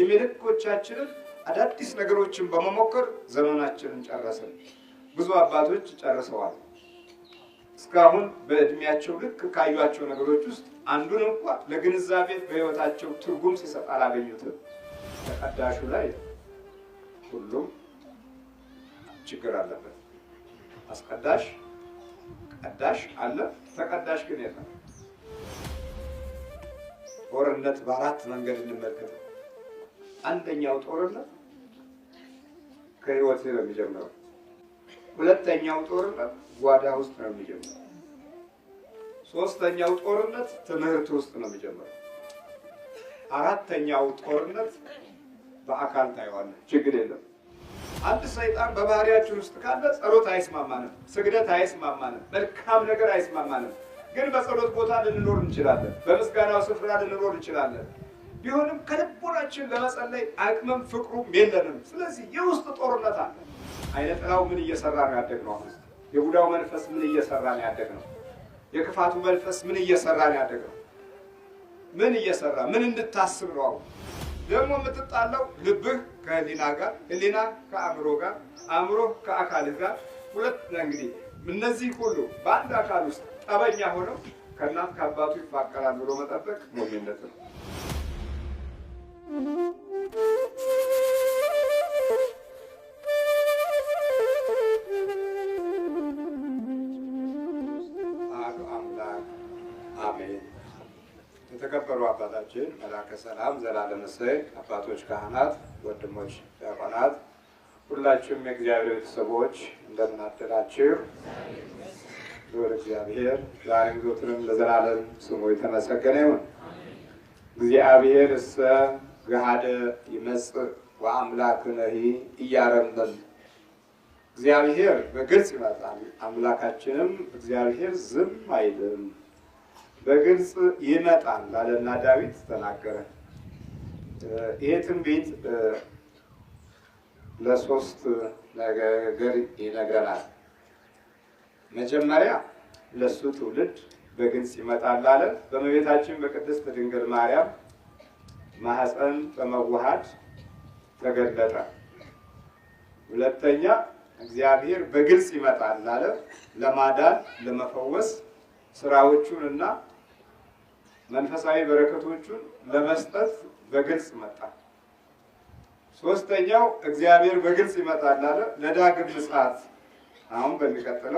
እድሜ ልኮቻችንን አዳዲስ ነገሮችን በመሞከር ዘመናችንን ጨረስን። ብዙ አባቶች ጨርሰዋል። እስካሁን በእድሜያቸው ልክ ካዩአቸው ነገሮች ውስጥ አንዱን እንኳን ለግንዛቤ በህይወታቸው ትርጉም ሲሰጥ አላገኙትም። ተቀዳሹ ላይ ሁሉም ችግር አለበት። አስቀዳሽ ቀዳሽ አለ፣ ተቀዳሽ ግን የለም። ጦርነት በአራት መንገድ እንመልከት። አንደኛው ጦርነት ከህይወት ነው የሚጀምረው። ሁለተኛው ጦርነት ጓዳ ውስጥ ነው የሚጀምረው። ሶስተኛው ጦርነት ትምህርት ውስጥ ነው የሚጀምረው። አራተኛው ጦርነት በአካል ታየዋለህ፣ ችግር የለም። አንድ ሰይጣን በባህሪያችን ውስጥ ካለ ጸሎት አይስማማንም፣ ስግደት አይስማማንም፣ መልካም ነገር አይስማማንም። ግን በጸሎት ቦታ ልንኖር እንችላለን፣ በምስጋናው ስፍራ ልንኖር እንችላለን። ቢሆንም ከልቦናችን ለመጸለይ አቅምም ፍቅሩም የለንም። ስለዚህ የውስጥ ጦርነት አለ። አይነ ጥላው ምን እየሰራ ነው ያደግነው? የቡዳው መንፈስ ምን እየሰራ ነው ያደግነው? የክፋቱ መንፈስ ምን እየሰራ ነው ያደግነው? ምን እየሰራ ምን እንድታስብ ነው? አሁን ደግሞ የምትጣለው ልብህ ከህሊና ጋር፣ ህሊና ከአእምሮ ጋር፣ አእምሮ ከአካልህ ጋር። ሁለት እንግዲህ እነዚህ ሁሉ በአንድ አካል ውስጥ ጠበኛ ሆነው ከእናት ከአባቱ ይፋቀራል ብሎ መጠበቅ ሞኝነት ነው። አሜን። የተከበሩ አባታችን መላከ ሰላም ዘላለም እሰይ፣ አባቶች ካህናት፣ ወንድሞች ዲያቆናት፣ ሁላችሁም የእግዚአብሔር ቤተሰቦች እንደምን አደራችሁ? ሎል እግዚአብሔር ዛሬም ዘወትርም ለዘላለም ስሙ የተመሰገነ ይሁን። እግዚአብሔር እሰ ገሃደ ይመጽእ ወአምላክነሂ ኢያረምም። እግዚአብሔር በግልጽ ይመጣል፣ አምላካችንም እግዚአብሔር ዝም አይልም። በግልጽ ይመጣል አለና ዳዊት ተናገረ። ይሄ ትንቢት ለሶስት ነገር ይነግረናል። መጀመሪያ ለሱ ትውልድ በግልጽ ይመጣል አለ። በእመቤታችን በቅድስት ድንግል ማርያም ማህፀን በመዋሃድ ተገለጠ። ሁለተኛ እግዚአብሔር በግልጽ ይመጣል አለ። ለማዳን ለመፈወስ ስራዎቹን እና መንፈሳዊ በረከቶቹን ለመስጠት በግልጽ መጣ። ሶስተኛው እግዚአብሔር በግልጽ ይመጣል አለ። ለዳግም ምጽአት አሁን በሚቀጥለው